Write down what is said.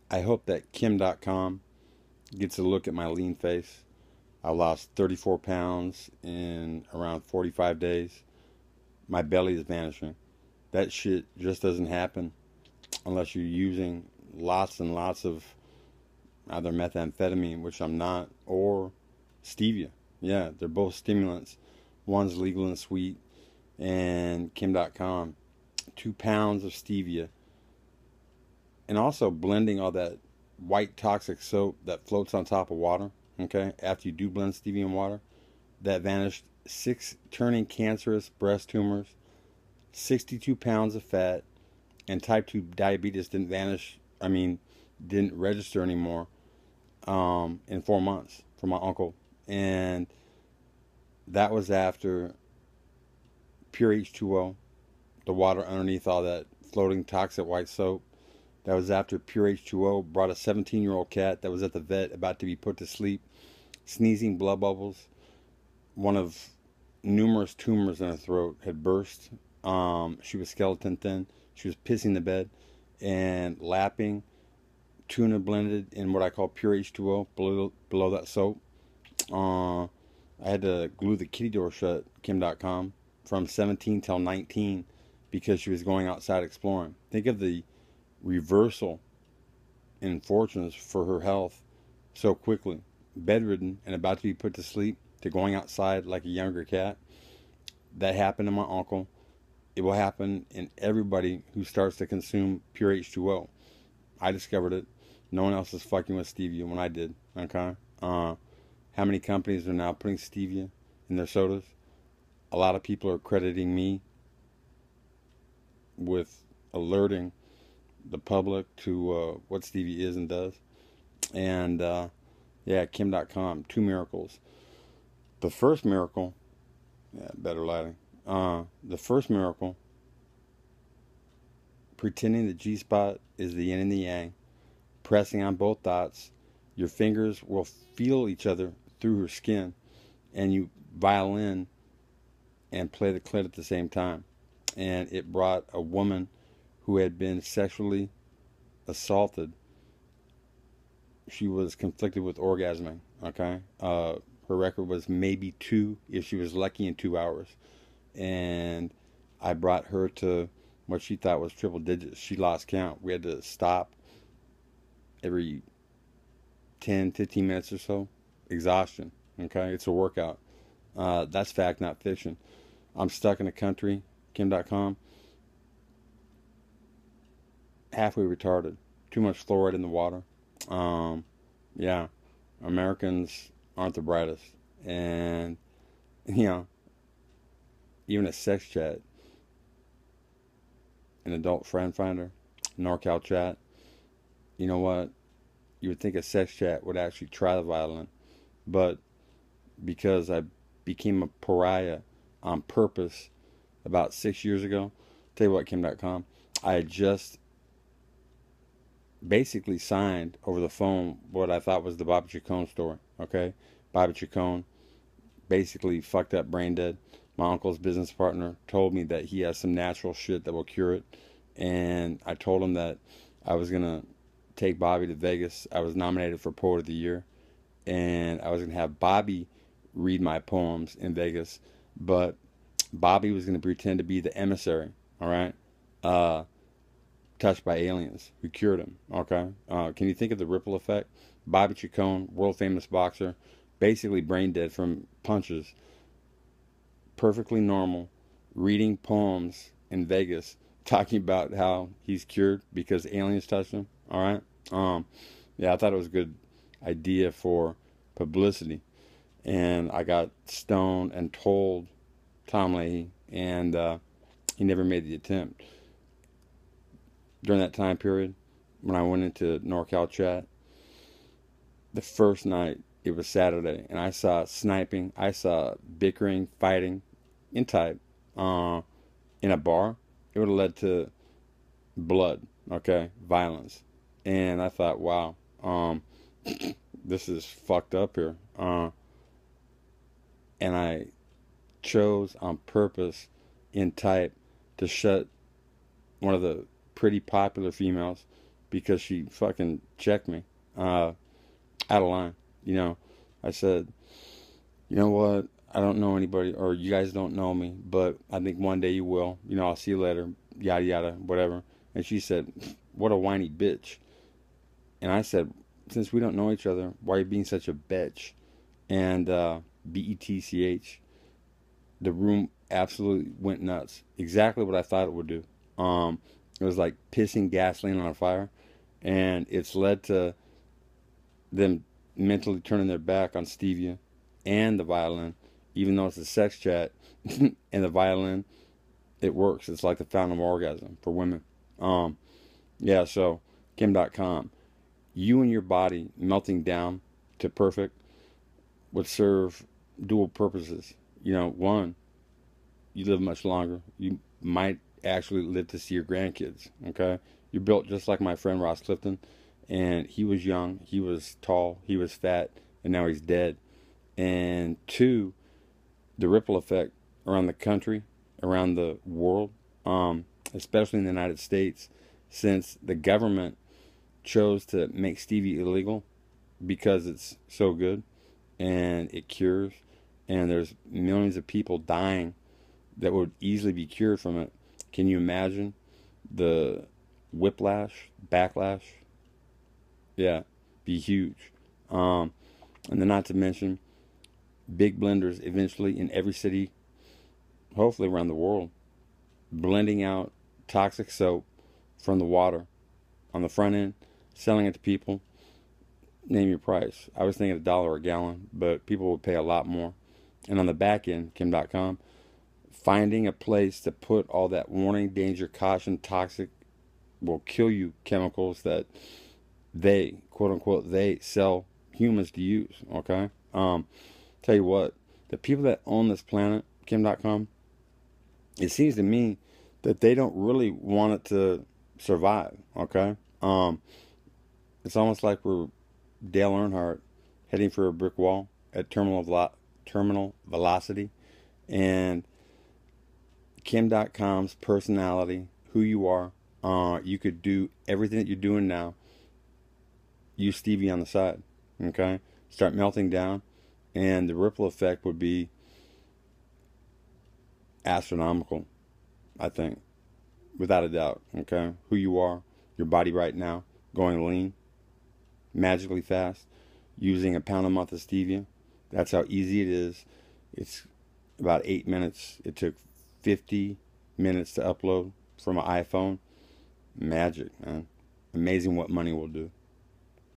I hope that KimDotCom gets a look at my lean face. I lost 34 pounds in around 45 days. My belly is vanishing. That shit just doesn't happen unless you're using lots and lots of either methamphetamine, which I'm not, or stevia. Yeah, they're both stimulants. One's legal and sweet, and Kim.com, 2 pounds of stevia, and also blending all that white toxic soap that floats on top of water. Okay, after you do blend stevia and water, that vanished 6 turning cancerous breast tumors, 62 pounds of fat, and type 2 diabetes didn't vanish. I mean, didn't register anymore in 4 months for my uncle. And that was after pure H2O, the water underneath all that floating toxic white soap. That was after pure H2O brought a 17-year-old cat that was at the vet about to be put to sleep, sneezing blood bubbles. One of numerous tumors in her throat had burst. She was skeleton thin. She was pissing the bed and lapping tuna blended in what I call pure H2O below that soap. I had to glue the kitty door shut, Kim.com, from 17 till 19 because she was going outside exploring. Think of the reversal in fortunes for her health so quickly. Bedridden and about to be put to sleep to going outside like a younger cat. That happened to my uncle. It will happen in everybody who starts to consume pure H2O. I discovered it. No one else is fucking with stevia when I did. Okay? How many companies are now putting stevia in their sodas? A lot of people are crediting me with alerting the public to what stevia is and does. And yeah, Kim.com, 2 miracles. The first miracle, yeah, better lighting. The first miracle, pretending the G-spot is the yin and the yang, pressing on both dots. Your fingers will feel each other through her skin, and you violin and play the clit at the same time. And it brought a woman who had been sexually assaulted. She was conflicted with orgasming. Okay, her record was maybe 2 if she was lucky in 2 hours, and I brought her to what she thought was triple digits. She lost count. We had to stop every 10-15 minutes or so. Exhaustion. Okay, it's a workout. That's fact, not fiction. I'm stuck in the country, Kim.com, halfway retarded. Too much fluoride in the water. Yeah, Americans aren't the brightest. And, you know, even a sex chat, an adult friend finder, NorCal chat, you know what? You would think a sex chat would actually try the violin. But because I became a pariah on purpose about 6 years ago, tell you what, Kim.com, I had just basically signed over the phone what I thought was the Bobby Chacon story. Okay, Bobby Chacon basically fucked up, brain dead. My uncle's business partner told me that he has some natural shit that will cure it, and I told him that I was gonna take Bobby to Vegas. I was nominated for Poet of the Year, and I was gonna have Bobby read my poems in Vegas, but Bobby was gonna pretend to be the emissary. All right. Touched by aliens who cured him. Okay, can you think of the ripple effect? Bobby Chacon, world famous boxer, basically brain dead from punches, perfectly normal, reading poems in Vegas, talking about how he's cured because aliens touched him. All right, yeah, I thought it was a good idea for publicity, and I got stoned and told Tom Leahy, and he never made the attempt. During that time period, when I went into NorCal chat, the first night, it was Saturday, and I saw sniping, I saw bickering, fighting, in type, in a bar. It would have led to blood, okay, violence. And I thought, wow, this is fucked up here. And I chose on purpose in type to shut one of the pretty popular females because she fucking checked me out of line. You know, I said, you know what? I don't know anybody, or you guys don't know me, but I think one day you will. You know, I'll see you later, yada yada, whatever. And she said, what a whiny bitch. And I said, since we don't know each other, why are you being such a bitch? And BETCH, the room absolutely went nuts. Exactly what I thought it would do. It was like pissing gasoline on a fire, and it's led to them mentally turning their back on Stevia and the violin, even though it's a sex chat. And the violin, it works. It's like the fountain of orgasm for women. Yeah, so KimDotCom, you and your body melting down to perfect would serve dual purposes. You know, one, you live much longer. You might actually live to see your grandkids. Okay, you're built just like my friend Ross Clifton, and he was young, he was tall, he was fat, and now he's dead. And two, the ripple effect around the country, around the world, especially in the United States, since the government chose to make stevia illegal because it's so good and it cures, and there's millions of people dying that would easily be cured from it. Can you imagine the whiplash, backlash? Yeah, be huge. And then not to mention big blenders eventually in every city, hopefully around the world, blending out toxic soap from the water on the front end, selling it to people. Name your price. I was thinking $1 a gallon, but people would pay a lot more. And on the back end, Kim.com, finding a place to put all that warning, danger, caution, toxic, will kill you chemicals that they, quote unquote, they sell humans to use. Okay? Tell you what, the people that own this planet, Kim.com, it seems to me that they don't really want it to survive. Okay? It's almost like we're Dale Earnhardt heading for a brick wall at terminal velocity, and Kim.com's personality, who you are, you could do everything that you're doing now. Use stevia on the side, okay? Start melting down, and the ripple effect would be astronomical, I think, without a doubt, okay? Who you are, your body right now, going lean, magically fast, using a pound a month of stevia. That's how easy it is. It's about 8 minutes. It took 50 minutes to upload from an iPhone. Magic, man. Amazing what money will do.